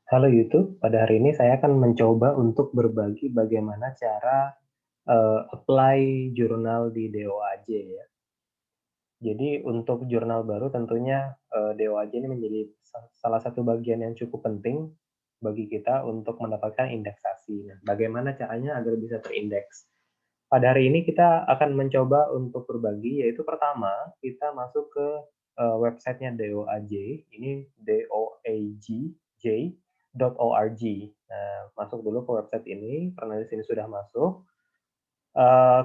Halo YouTube, pada hari ini saya akan mencoba untuk berbagi bagaimana cara apply jurnal di DOAJ ya. Jadi untuk jurnal baru tentunya DOAJ ini menjadi salah satu bagian yang cukup penting bagi kita untuk mendapatkan indeksasi. Nah, bagaimana caranya agar bisa terindeks? Pada hari ini kita akan mencoba untuk berbagi, yaitu pertama kita masuk ke websitenya DOAJ, ini doaj.org. Nah, masuk dulu ke website ini, karena di sini sudah masuk.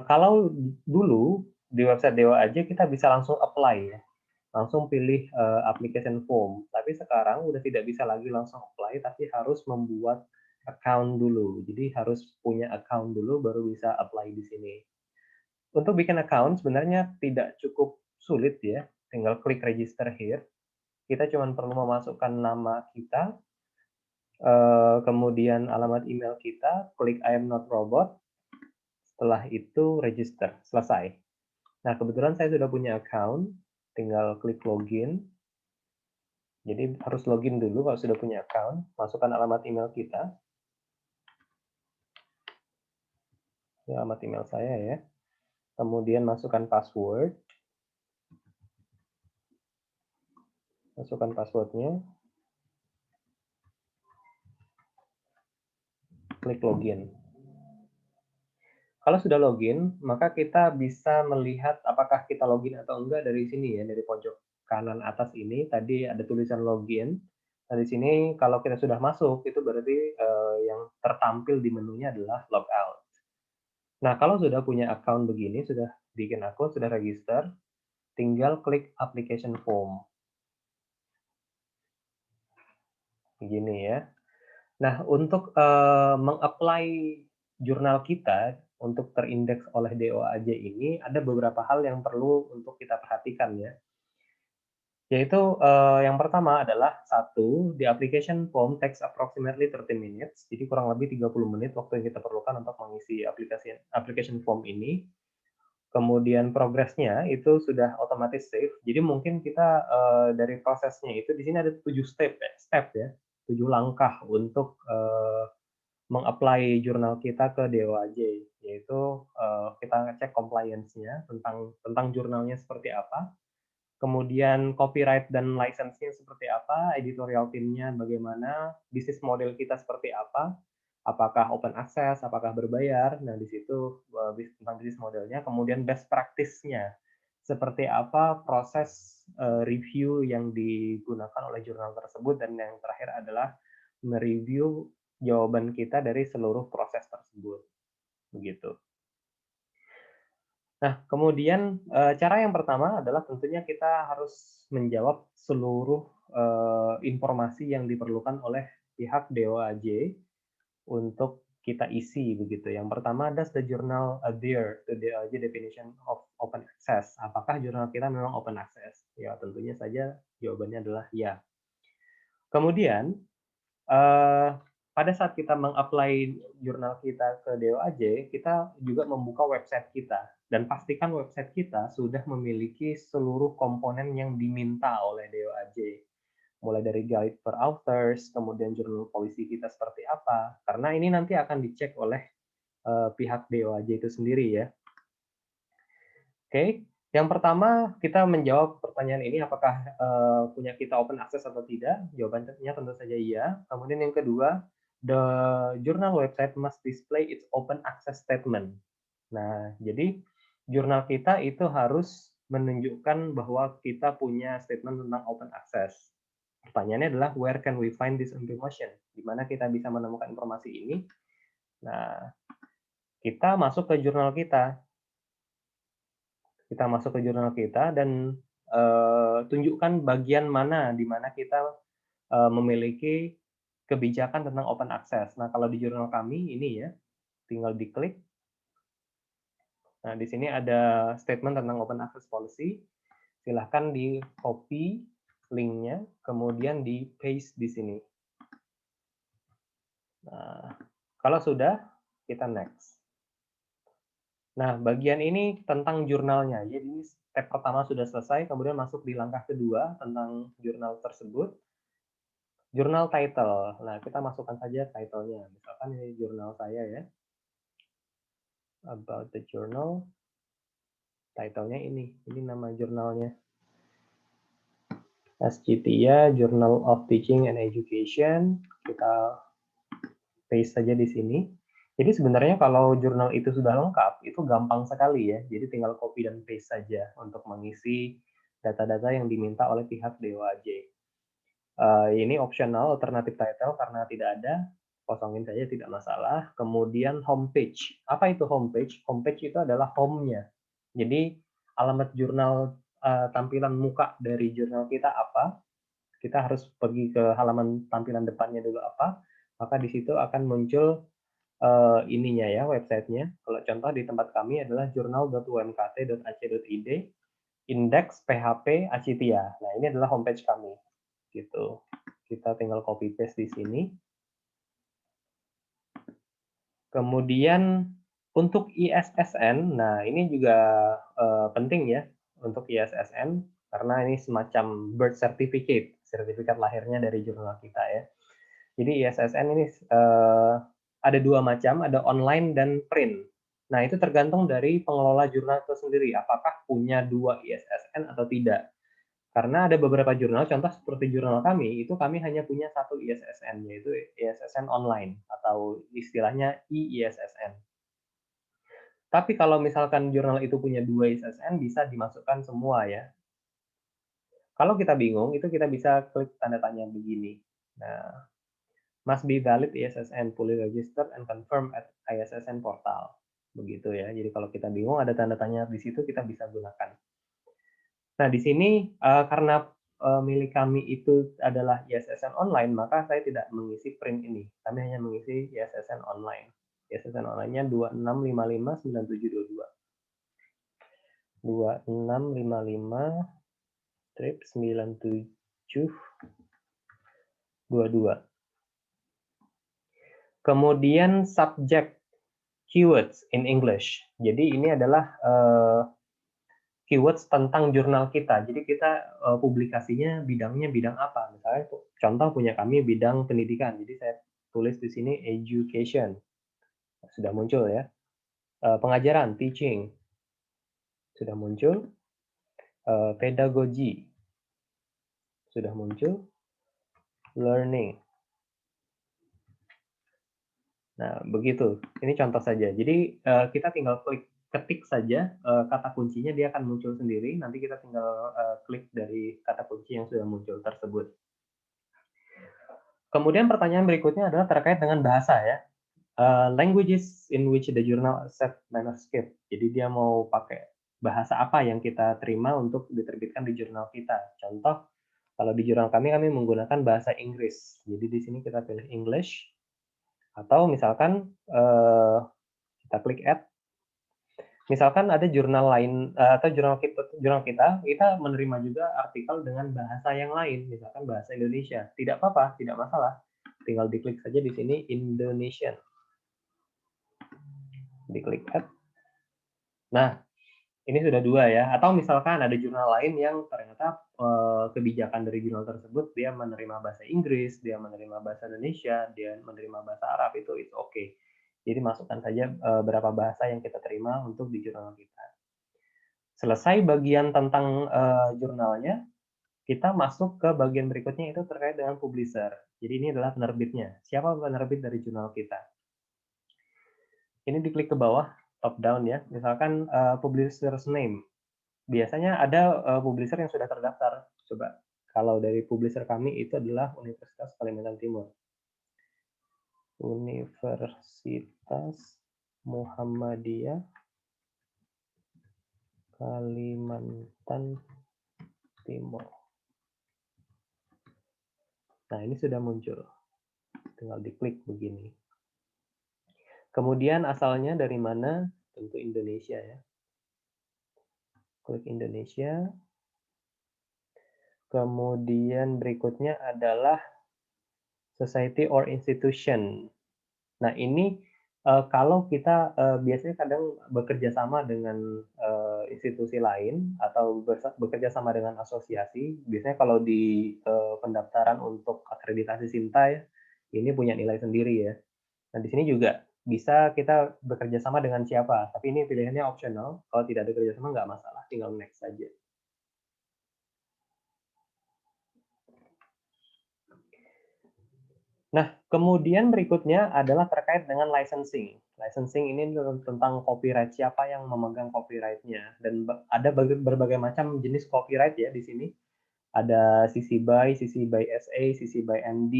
Kalau dulu di website DOAJ kita bisa langsung apply ya, langsung pilih application form. Tapi sekarang udah tidak bisa lagi langsung apply, tapi harus membuat account dulu. Jadi harus punya account dulu baru bisa apply di sini. Untuk bikin account sebenarnya tidak cukup sulit ya, tinggal klik register here. Kita cuma perlu memasukkan nama kita, kemudian alamat email kita, klik I am not robot, setelah itu register, selesai. Nah, kebetulan saya sudah punya account, tinggal klik login. Jadi harus login dulu kalau sudah punya account, masukkan alamat email kita. Ini alamat email saya ya. Kemudian masukkan password. Masukkan passwordnya. Klik login. Kalau sudah login, maka kita bisa melihat apakah kita login atau enggak dari sini ya, dari pojok kanan atas ini. Tadi ada tulisan login. Nah, di sini kalau kita sudah masuk, itu berarti yang tertampil di menunya adalah logout. Nah, kalau sudah punya account begini, sudah bikin akun, sudah register, tinggal klik application form. Begini ya. Nah, untuk meng-apply jurnal kita untuk terindeks oleh DOAJ ini, ada beberapa hal yang perlu untuk kita perhatikan ya. Yaitu yang pertama adalah satu, the application form takes approximately 30 minutes, jadi kurang lebih 30 menit waktu yang kita perlukan untuk mengisi application form ini. Kemudian progresnya itu sudah otomatis save, jadi mungkin kita dari prosesnya itu di sini ada 7 step ya, 7 langkah untuk meng-apply jurnal kita ke DOAJ, yaitu kita cek compliance-nya tentang jurnalnya seperti apa, kemudian copyright dan license-nya seperti apa, editorial team-nya bagaimana, bisnis model kita seperti apa, apakah open access, apakah berbayar. Nah, di situ tentang bisnis modelnya, kemudian best practice-nya seperti apa proses review yang digunakan oleh jurnal tersebut, dan yang terakhir adalah mereview jawaban kita dari seluruh proses tersebut, begitu. Nah, kemudian cara yang pertama adalah tentunya kita harus menjawab seluruh informasi yang diperlukan oleh pihak DOAJ untuk kita isi begitu. Yang pertama, does the journal adhere to DOAJ definition of open access? Apakah jurnal kita memang open access? Ya, tentunya saja jawabannya adalah ya. Kemudian pada saat kita meng-apply jurnal kita ke DOAJ, kita juga membuka website kita dan pastikan website kita sudah memiliki seluruh komponen yang diminta oleh DOAJ. Mulai dari guide per authors, kemudian jurnal polisi kita seperti apa, karena ini nanti akan dicek oleh pihak DOAJ itu sendiri ya. Oke, yang pertama kita menjawab pertanyaan ini apakah punya kita open access atau tidak. Jawabannya tentu saja iya. Kemudian yang kedua, the journal website must display its open access statement. Nah, jadi jurnal kita itu harus menunjukkan bahwa kita punya statement tentang open access. Pertanyaannya adalah where can we find this information? Di mana kita bisa menemukan informasi ini? Nah, kita masuk ke jurnal kita. Kita masuk ke jurnal kita dan tunjukkan bagian mana di mana kita memiliki kebijakan tentang open access. Nah, kalau di jurnal kami ini ya, tinggal diklik. Nah, di sini ada statement tentang open access policy. Silahkan di copy linknya, kemudian di paste di sini. Nah, kalau sudah, kita next. Nah, bagian ini tentang jurnalnya. Jadi step pertama sudah selesai, kemudian masuk di langkah kedua tentang jurnal tersebut. Jurnal title. Nah, kita masukkan saja title-nya. Misalkan ini jurnal saya ya. About the journal. Title-nya ini. Ini nama jurnalnya. SCTIA, Journal of Teaching and Education. Kita paste saja di sini. Jadi sebenarnya kalau jurnal itu sudah lengkap, itu gampang sekali ya. Jadi tinggal copy dan paste saja untuk mengisi data-data yang diminta oleh pihak DOAJ. Ini optional, alternative title karena tidak ada, kosongin saja tidak masalah. Kemudian homepage. Apa itu homepage? Homepage itu adalah home-nya. Jadi alamat jurnal tampilan muka dari jurnal kita apa? Kita harus pergi ke halaman tampilan depannya dulu apa? Maka di situ akan muncul ininya ya, websitenya. Kalau contoh di tempat kami adalah journal.umkt.ac.id, index PHP Acitia. Nah, ini adalah homepage kami. Gitu. Kita tinggal copy paste di sini. Kemudian untuk ISSN, nah ini juga penting ya untuk ISSN karena ini semacam birth certificate, sertifikat lahirnya dari jurnal kita ya. Jadi ISSN ini ada dua macam, ada online dan print. Nah, itu tergantung dari pengelola jurnal itu sendiri, apakah punya dua ISSN atau tidak. Karena ada beberapa jurnal, contoh seperti jurnal kami, itu kami hanya punya satu ISSN, yaitu ISSN online, atau istilahnya IISSN. Tapi kalau misalkan jurnal itu punya dua ISSN, bisa dimasukkan semua ya. Kalau kita bingung, itu kita bisa klik tanda tanya begini. Nah, must be valid ISSN, fully registered and confirmed at ISSN portal. Begitu ya. Jadi kalau kita bingung, ada tanda tanya di situ, kita bisa gunakan. Nah, di sini karena milik kami itu adalah ISSN online, maka saya tidak mengisi print ini. Kami hanya mengisi ISSN online. ISSN online-nya 26559722. 2655-9722. Kemudian subject keywords in English. Jadi ini adalah keywords tentang jurnal kita. Jadi kita publikasinya bidangnya bidang apa? Misalnya contoh punya kami bidang pendidikan. Jadi saya tulis di sini education. Sudah muncul ya. Pengajaran, teaching. Sudah muncul. Pedagogi. Sudah muncul. Learning. Nah, begitu. Ini contoh saja. Jadi kita tinggal ketik saja kata kuncinya, dia akan muncul sendiri. Nanti kita tinggal klik dari kata kunci yang sudah muncul tersebut. Kemudian pertanyaan berikutnya adalah terkait dengan bahasa ya. Languages in which the journal accept manuscript. Jadi dia mau pakai bahasa apa yang kita terima untuk diterbitkan di jurnal kita. Contoh, kalau di jurnal kami menggunakan bahasa Inggris. Jadi di sini kita pilih English. Atau misalkan kita klik add. Misalkan ada jurnal lain atau jurnal kita menerima juga artikel dengan bahasa yang lain, misalkan bahasa Indonesia. Tidak apa-apa, tidak masalah. Tinggal diklik saja di sini Indonesian. Diklik add. Nah, ini sudah dua ya. Atau misalkan ada jurnal lain yang ternyata kebijakan dari jurnal tersebut dia menerima bahasa Inggris, dia menerima bahasa Indonesia, dia menerima bahasa Arab, itu it's okay. Jadi masukkan saja berapa bahasa yang kita terima untuk di jurnal kita. Selesai bagian tentang jurnalnya, kita masuk ke bagian berikutnya itu terkait dengan publisher. Jadi ini adalah penerbitnya. Siapa penerbit dari jurnal kita? Ini diklik ke bawah, top down ya. Misalkan publisher's name. Biasanya ada publisher yang sudah terdaftar. Coba, kalau dari publisher kami itu adalah Universitas Kalimantan Timur. Universitas Muhammadiyah Kalimantan Timur. Nah, ini sudah muncul. Tinggal diklik begini. Kemudian asalnya dari mana? Tentu Indonesia ya. Klik Indonesia. Kemudian berikutnya adalah society or institution. Nah, ini Kalau kita, biasanya kadang bekerja sama dengan, institusi lain atau bekerja sama dengan asosiasi, biasanya kalau di, pendaftaran untuk akreditasi SINTA ya, ini punya nilai sendiri ya. Nah, di sini juga bisa kita bekerja sama dengan siapa, tapi ini pilihannya optional, kalau tidak ada kerjasama nggak masalah, tinggal next saja. Nah, kemudian berikutnya adalah terkait dengan licensing. Licensing ini tentang copyright, siapa yang memegang copyright-nya, dan ada berbagai macam jenis copyright ya di sini. Ada CC BY SA, CC BY MD.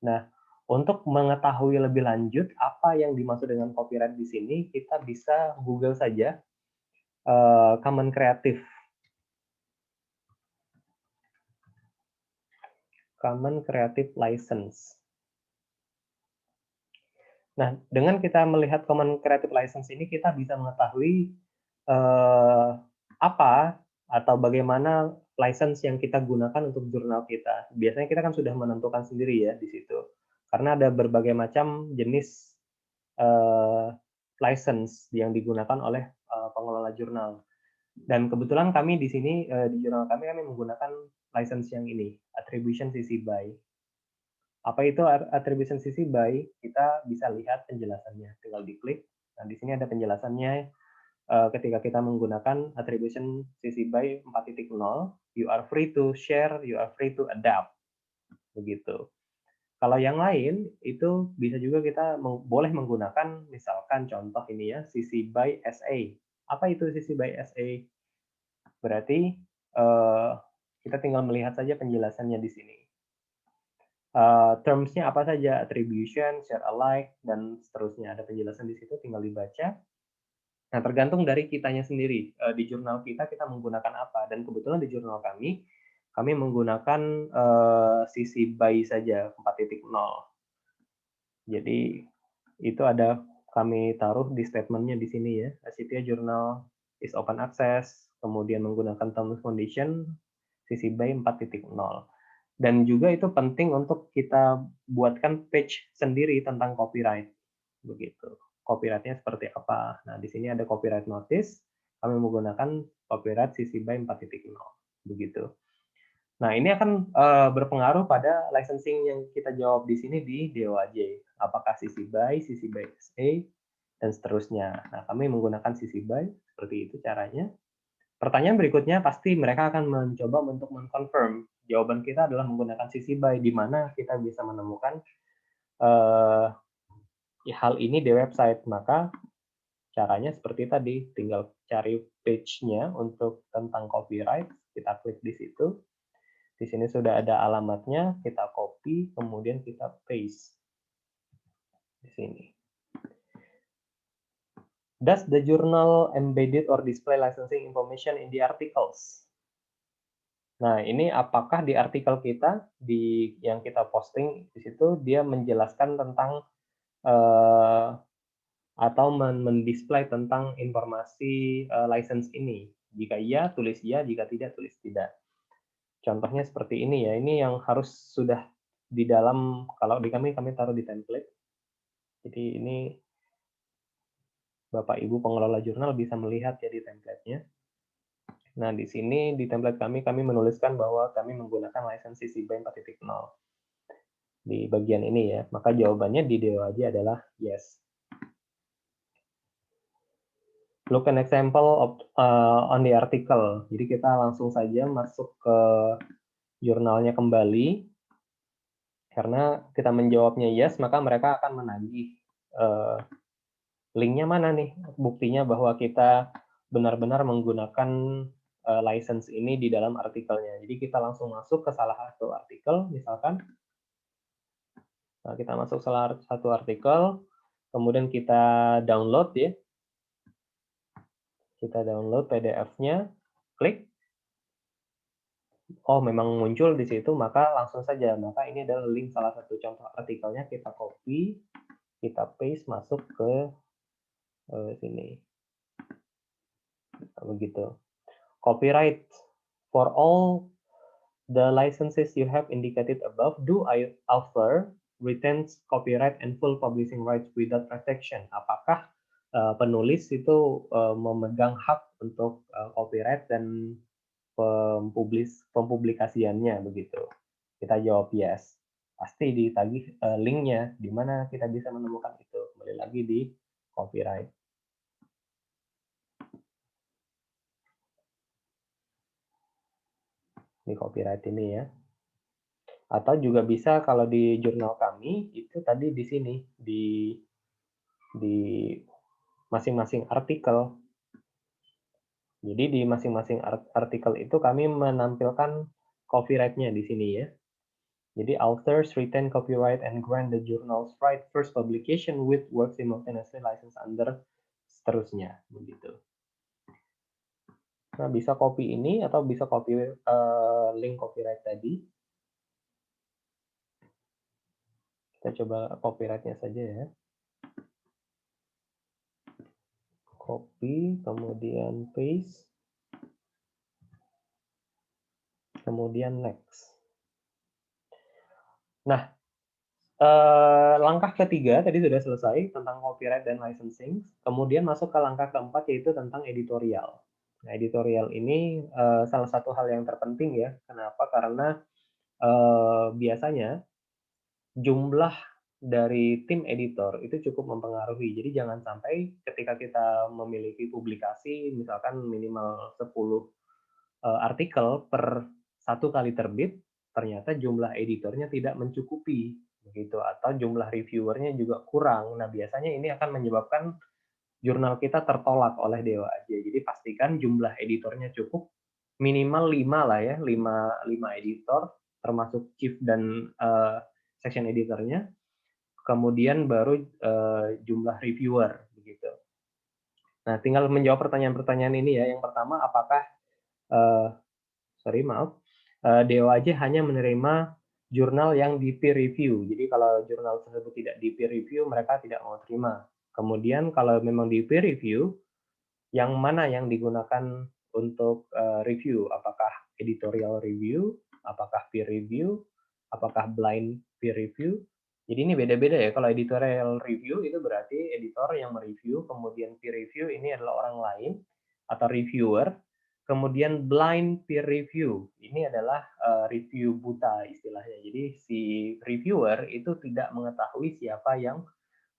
Nah, untuk mengetahui lebih lanjut apa yang dimaksud dengan copyright di sini, kita bisa Google saja, Common Creative License. Nah, dengan kita melihat Common Creative License ini, kita bisa mengetahui apa atau bagaimana license yang kita gunakan untuk jurnal kita. Biasanya kita kan sudah menentukan sendiri ya di situ, karena ada berbagai macam jenis license yang digunakan oleh pengelola jurnal. Dan kebetulan kami di sini di jurnal kami menggunakan license yang ini, Attribution CC BY. Apa itu attribution CC BY? Kita bisa lihat penjelasannya, tinggal diklik. Nah, di sini ada penjelasannya ketika kita menggunakan attribution CC BY 4.0, you are free to share, you are free to adapt. Begitu. Kalau yang lain, itu bisa juga kita boleh menggunakan, misalkan contoh ini ya, CC BY SA. Apa itu CC BY SA? Berarti kita tinggal melihat saja penjelasannya di sini. Terms-nya apa saja, attribution, share alike, dan seterusnya. Ada penjelasan di situ, tinggal dibaca. Nah, tergantung dari kitanya sendiri. Di jurnal kita menggunakan apa. Dan kebetulan di jurnal kami menggunakan CC BY saja 4.0. Jadi itu ada kami taruh di statement-nya di sini ya. Acipia Journal is open access, kemudian menggunakan terms condition CC BY 4.0. Dan juga itu penting untuk kita buatkan page sendiri tentang copyright. Begitu. Copyright-nya seperti apa. Nah, di sini ada copyright notice, kami menggunakan copyright CC BY 4.0. Begitu. Nah, ini akan berpengaruh pada licensing yang kita jawab di sini di DOAJ. Apakah CC BY, CC BY SA, dan seterusnya. Nah, kami menggunakan CC BY, seperti itu caranya. Pertanyaan berikutnya pasti mereka akan mencoba untuk mengconfirm. Jawaban kita adalah menggunakan CC BY, di mana kita bisa menemukan hal ini di website. Maka caranya seperti tadi, tinggal cari page-nya untuk tentang copyright, kita klik di situ. Di sini sudah ada alamatnya, kita copy, kemudian kita paste di sini. Does the journal embedded or display licensing information in the articles? Nah, ini apakah di artikel kita, yang kita posting di situ, dia menjelaskan tentang atau mendisplay tentang informasi license ini. Jika iya, tulis iya, jika tidak, tulis tidak. Contohnya seperti ini ya, ini yang harus sudah di dalam, kalau di kami taruh di template. Jadi ini Bapak Ibu pengelola jurnal bisa melihat ya di template-nya. Nah, di sini di template kami menuliskan bahwa kami menggunakan license CC BY 4.0 di bagian ini ya. Maka jawabannya di DOAJ adalah yes. Look an example of, on the article. Jadi kita langsung saja masuk ke jurnalnya kembali. Karena kita menjawabnya yes, maka mereka akan menagih linknya mana nih, buktinya bahwa kita benar-benar menggunakan license ini di dalam artikelnya. Jadi kita langsung masuk ke salah satu artikel, misalkan. Nah, kita masuk salah satu artikel, kemudian kita download ya. Kita download PDF-nya, klik. Oh, memang muncul di situ, maka langsung saja. Maka ini adalah link salah satu contoh artikelnya, kita copy, kita paste masuk ke sini. Begitu. Copyright for all the licenses you have indicated above, do I offer retains copyright and full publishing rights without protection. Apakah penulis itu memegang hak untuk copyright dan pempublikasiannya begitu? Kita jawab yes. Pasti ditagih linknya di mana kita bisa menemukan itu. Kembali lagi di copyright. Di copyright ini ya. Atau juga bisa kalau di jurnal kami itu tadi di sini di masing-masing artikel. Jadi di masing-masing artikel itu kami menampilkan copyright-nya di sini ya. Jadi authors retain copyright and grant the journal's right first publication with work simultaneously licensed under seterusnya begitu. Nah, bisa copy ini atau bisa copy link copyright tadi. Kita coba copyright-nya saja ya. Copy, kemudian paste, kemudian next. Nah, langkah ketiga tadi sudah selesai tentang copyright dan licensing. Kemudian masuk ke langkah keempat yaitu tentang editorial. Nah, editorial ini salah satu hal yang terpenting ya. Kenapa? Karena biasanya jumlah dari tim editor itu cukup mempengaruhi. Jadi jangan sampai ketika kita memiliki publikasi misalkan minimal 10 artikel per satu kali terbit, ternyata jumlah editornya tidak mencukupi begitu atau jumlah reviewernya juga kurang. Nah, biasanya ini akan menyebabkan jurnal kita tertolak oleh Dewa Aja. Jadi pastikan jumlah editornya cukup minimal 5 lah ya, 5 editor termasuk chief dan section editornya. Kemudian baru jumlah reviewer begitu. Nah, tinggal menjawab pertanyaan-pertanyaan ini ya. Yang pertama, apakah Dewa Aja hanya menerima jurnal yang di peer review. Jadi kalau jurnal tersebut tidak di peer review, mereka tidak mau terima. Kemudian kalau memang di peer review, yang mana yang digunakan untuk review? Apakah editorial review, apakah peer review, apakah blind peer review? Jadi ini beda-beda ya. Kalau editorial review itu berarti editor yang mereview, kemudian peer review ini adalah orang lain atau reviewer. Kemudian blind peer review, ini adalah review buta istilahnya. Jadi si reviewer itu tidak mengetahui siapa yang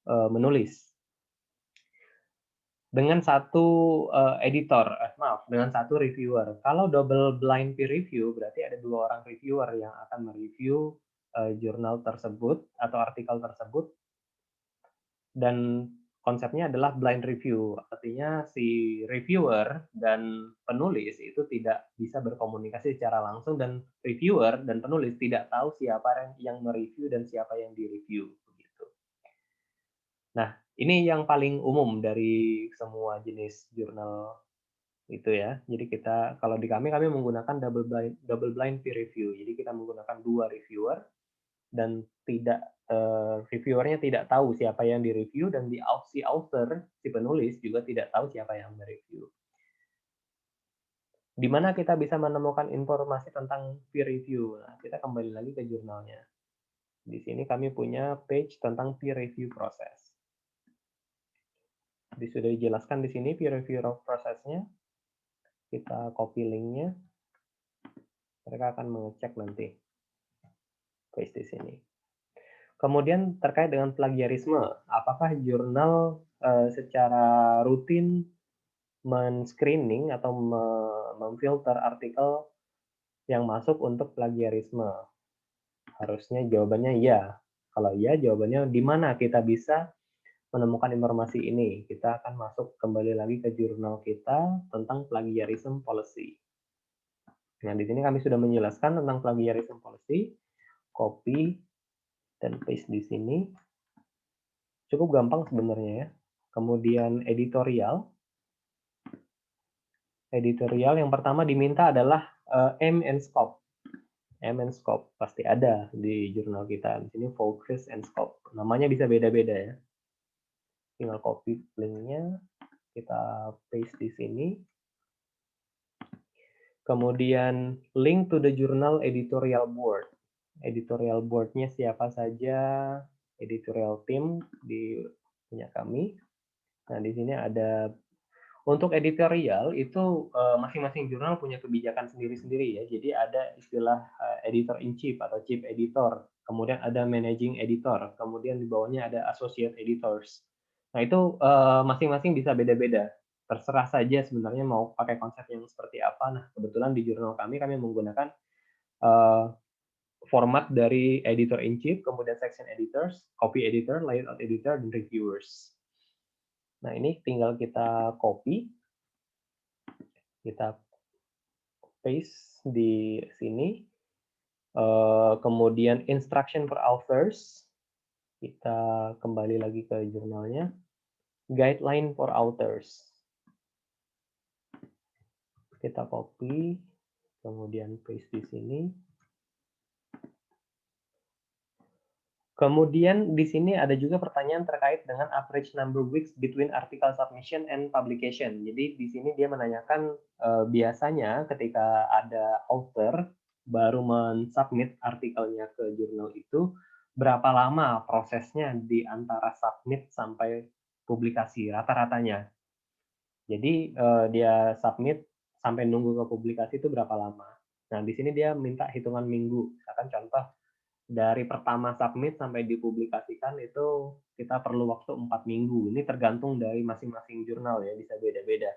menulis. Dengan satu dengan satu reviewer. Kalau double blind peer review, berarti ada 2 orang reviewer yang akan mereview jurnal tersebut atau artikel tersebut. Dan konsepnya adalah blind review, artinya si reviewer dan penulis itu tidak bisa berkomunikasi secara langsung dan reviewer dan penulis tidak tahu siapa yang mereview dan siapa yang direview begitu. Nah, ini yang paling umum dari semua jenis jurnal itu ya. Jadi kita kalau di kami menggunakan double blind peer review. Jadi kita menggunakan 2 reviewer dan tidak reviewernya tidak tahu siapa yang direview dan si author, si penulis juga tidak tahu siapa yang mereview. Di mana kita bisa menemukan informasi tentang peer review? Nah, kita kembali lagi ke jurnalnya. Di sini kami punya page tentang peer review proses. Sudah dijelaskan di sini peer review prosesnya. Kita copy linknya. Mereka akan mengecek nanti. Paste di sini. Kemudian terkait dengan plagiarisme, apakah jurnal secara rutin men-screening atau memfilter artikel yang masuk untuk plagiarisme? Harusnya jawabannya iya. Kalau iya, jawabannya di mana kita bisa menemukan informasi ini? Kita akan masuk kembali lagi ke jurnal kita tentang plagiarism policy. Nah, di sini kami sudah menjelaskan tentang plagiarism policy. Copy dan paste di sini. Cukup gampang sebenarnya ya. Kemudian editorial. Editorial yang pertama diminta adalah aim and scope. Aim and scope pasti ada di jurnal kita. Di sini focus and scope. Namanya bisa beda-beda ya. Tinggal copy linknya, kita paste di sini. Kemudian link to the journal editorial board. editorial board-nya siapa saja, editorial team di punya kami. Nah, di sini ada untuk editorial itu masing-masing jurnal punya kebijakan sendiri-sendiri ya. Jadi ada istilah editor in chief atau chief editor, kemudian ada managing editor, kemudian di bawahnya ada associate editors. Nah, itu masing-masing bisa beda-beda. Terserah saja sebenarnya mau pakai konsep yang seperti apa. Nah, kebetulan di jurnal kami menggunakan format dari editor in chief, kemudian section editors, copy editor, layout editor, dan reviewers. Nah, ini tinggal kita copy, kita paste di sini. Kemudian instruction for authors, kita kembali lagi ke jurnalnya. Guideline for authors, kita copy, kemudian paste di sini. Kemudian di sini ada juga pertanyaan terkait dengan average number weeks between article submission and publication. Jadi di sini dia menanyakan biasanya ketika ada author baru mensubmit artikelnya ke jurnal itu, berapa lama prosesnya di antara submit sampai publikasi rata-ratanya. Jadi dia submit sampai nunggu ke publikasi itu berapa lama. Nah, di sini dia minta hitungan minggu. Misalkan contoh dari pertama submit sampai dipublikasikan itu kita perlu waktu 4 minggu. Ini tergantung dari masing-masing jurnal ya, bisa beda-beda.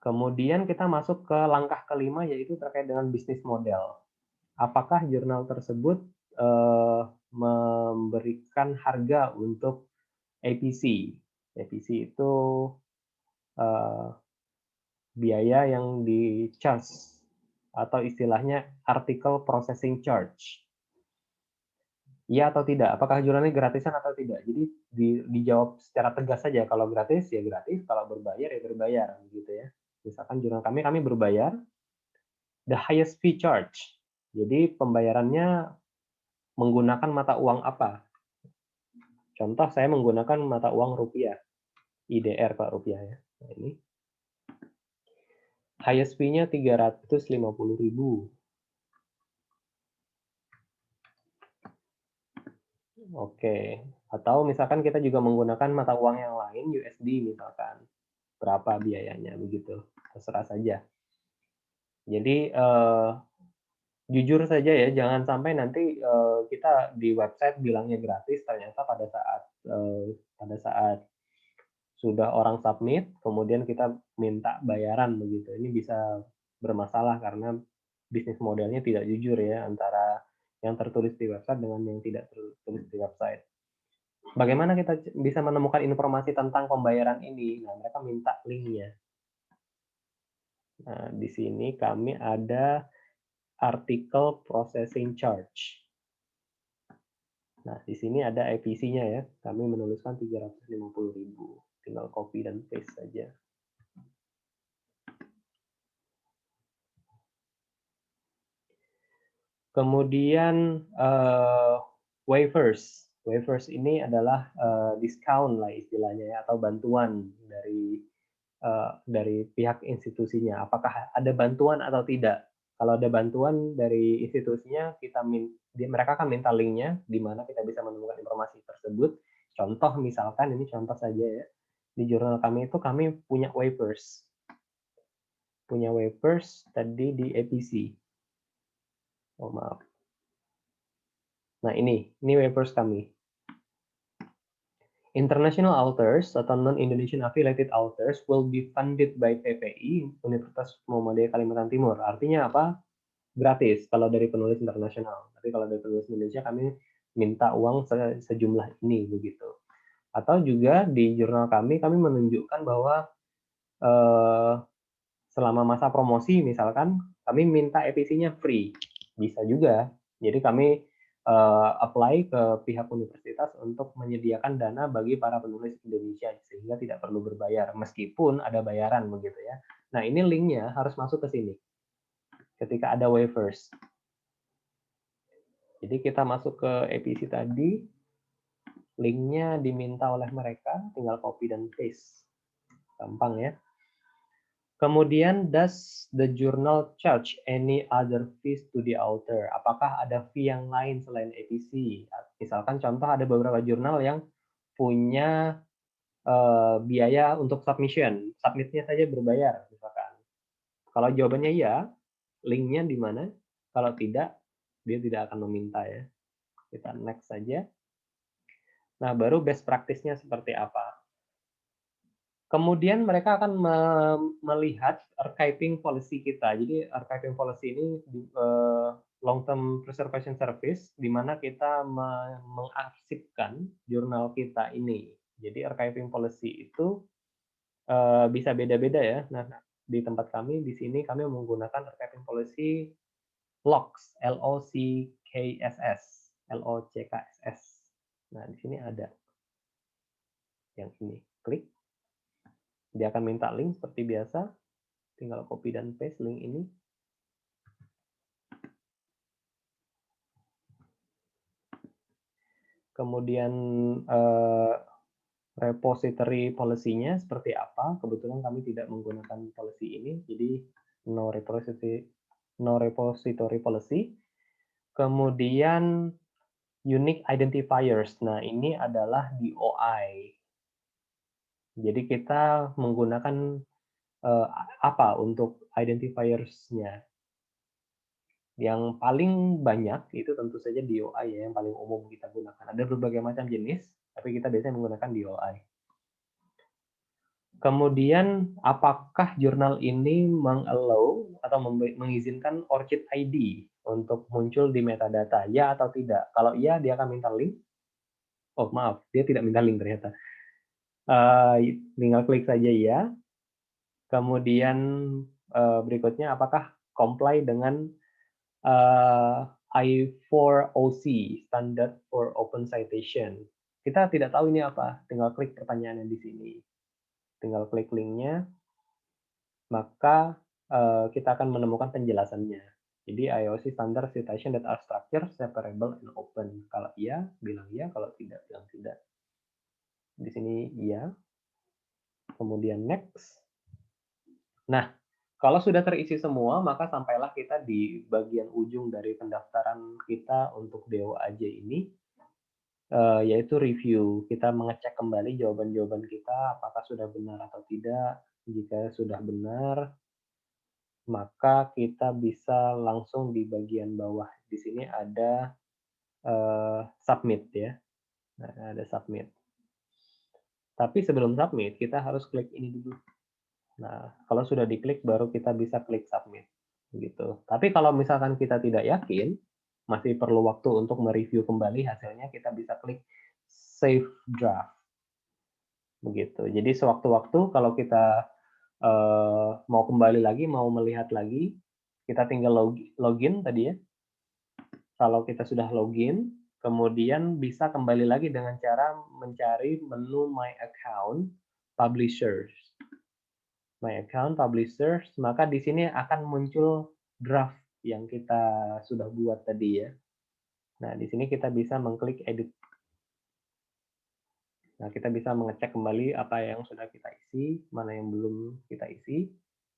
Kemudian kita masuk ke langkah kelima, yaitu terkait dengan bisnis model. Apakah jurnal tersebut memberikan harga untuk APC? APC itu biaya yang di-charge atau istilahnya article processing charge. Iya atau tidak? Apakah jurnalnya gratisan atau tidak? Jadi dijawab secara tegas saja. Kalau gratis ya gratis, kalau berbayar ya berbayar, gitu ya. Misalkan jurnal kami berbayar, the highest fee charge. Jadi pembayarannya menggunakan mata uang apa? Contoh saya menggunakan mata uang rupiah, IDR Pak rupiah ya. Nah, ini highest fee-nya 350.000. Oke. Atau misalkan kita juga menggunakan mata uang yang lain, USD misalkan. Berapa biayanya begitu. Terserah saja. Jadi jujur saja ya, jangan sampai nanti kita di website bilangnya gratis, ternyata pada saat sudah orang submit, kemudian kita minta bayaran begitu. Ini bisa bermasalah karena bisnis modelnya tidak jujur ya antara yang tertulis di website dengan yang tidak tertulis di website. Bagaimana kita bisa menemukan informasi tentang pembayaran ini? Nah, mereka minta linknya. Nah, di sini kami ada article processing charge. Nah, di sini ada APC-nya ya. Kami menuliskan 350.000. Tinggal copy dan paste saja. Kemudian waivers. Waivers ini adalah diskon lah istilahnya ya, atau bantuan dari pihak institusinya. Apakah ada bantuan atau tidak? Kalau ada bantuan dari institusinya, mereka akan minta linknya di mana kita bisa menemukan informasi tersebut. Contoh misalkan, ini contoh saja ya, di jurnal kami itu kami punya waivers. Punya waivers tadi di APC. Oh maaf. Nah ini waivers kami. International authors atau non-Indonesian affiliated authors will be funded by PPI, Universitas Muhammadiyah Kalimantan Timur. Artinya apa? Gratis kalau dari penulis internasional. Tapi kalau dari penulis Indonesia kami minta uang sejumlah ini begitu. Atau juga di jurnal kami menunjukkan bahwa selama masa promosi misalkan kami minta EPC-nya free. Bisa juga. Jadi kami apply ke pihak universitas untuk menyediakan dana bagi para penulis Indonesia sehingga tidak perlu berbayar meskipun ada bayaran begitu ya. Nah, ini linknya harus masuk ke sini ketika ada waivers. Jadi kita masuk ke APC tadi, linknya diminta oleh mereka, tinggal copy dan paste. Gampang ya. Kemudian, does the journal charge any other fees to the author? Apakah ada fee yang lain selain APC? Misalkan contoh ada beberapa jurnal yang punya biaya untuk submission, submit-nya saja berbayar misalkan. Kalau jawabannya iya, link-nya di mana? Kalau tidak, dia tidak akan meminta ya. Kita next saja. Nah, baru best practice-nya seperti apa. Kemudian mereka akan melihat archiving policy kita. Jadi archiving policy ini long term preservation service di mana kita mengarsipkan jurnal kita ini. Jadi archiving policy itu bisa beda-beda ya. Nah, di tempat kami di sini kami menggunakan archiving policy LOCKSS, LOCKSS, LOCKSS. Nah, di sini ada yang ini. Klik. Dia akan minta link seperti biasa. Tinggal copy dan paste link ini. Kemudian repository policy-nya seperti apa. Kebetulan kami tidak menggunakan policy ini, jadi no repository policy. Kemudian unique identifiers. Nah, ini adalah DOI. Jadi kita menggunakan apa untuk identifiers-nya. Yang paling banyak itu tentu saja DOI ya, yang paling umum kita gunakan. Ada berbagai macam jenis, tapi kita biasanya menggunakan DOI. Kemudian, apakah jurnal ini mengallow atau mengizinkan ORCID ID untuk muncul di metadata? Ya atau tidak? Kalau iya, dia akan minta link. Oh, maaf, dia tidak minta link ternyata. Tinggal klik saja ya. Kemudian berikutnya, apakah comply dengan I4OC, Standard for Open Citation. Kita tidak tahu ini apa, tinggal klik pertanyaannya di sini. Tinggal klik linknya, maka kita akan menemukan penjelasannya. Jadi IOC Standard Citation that are structured, separable, and open. Kalau iya, bilang iya. Kalau tidak, bilang tidak. Di sini iya. Kemudian next. Nah, kalau sudah terisi semua, maka sampailah kita di bagian ujung dari pendaftaran kita untuk DOAJ ini, yaitu review. Kita mengecek kembali jawaban-jawaban kita, apakah sudah benar atau tidak. Jika sudah benar, maka kita bisa langsung di bagian bawah. Di sini ada submit ya. Nah, ada submit. Tapi sebelum submit, kita harus klik ini dulu. Nah, kalau sudah diklik, baru kita bisa klik submit. Gitu. Tapi kalau misalkan kita tidak yakin, masih perlu waktu untuk mereview kembali hasilnya, kita bisa klik save draft. Begitu. Jadi sewaktu-waktu kalau kita mau kembali lagi, mau melihat lagi, kita tinggal login tadi ya. Kalau kita sudah login, kemudian bisa kembali lagi dengan cara mencari menu My Account, Publishers. My Account, Publishers, maka di sini akan muncul draft yang kita sudah buat tadi ya. Nah, di sini kita bisa mengklik edit. Nah, kita bisa mengecek kembali apa yang sudah kita isi, mana yang belum kita isi,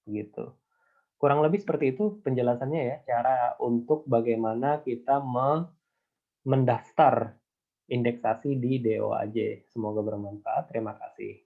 begitu. Kurang lebih seperti itu penjelasannya ya, cara untuk bagaimana kita mendaftar indeksasi di DOAJ. Semoga bermanfaat. Terima kasih.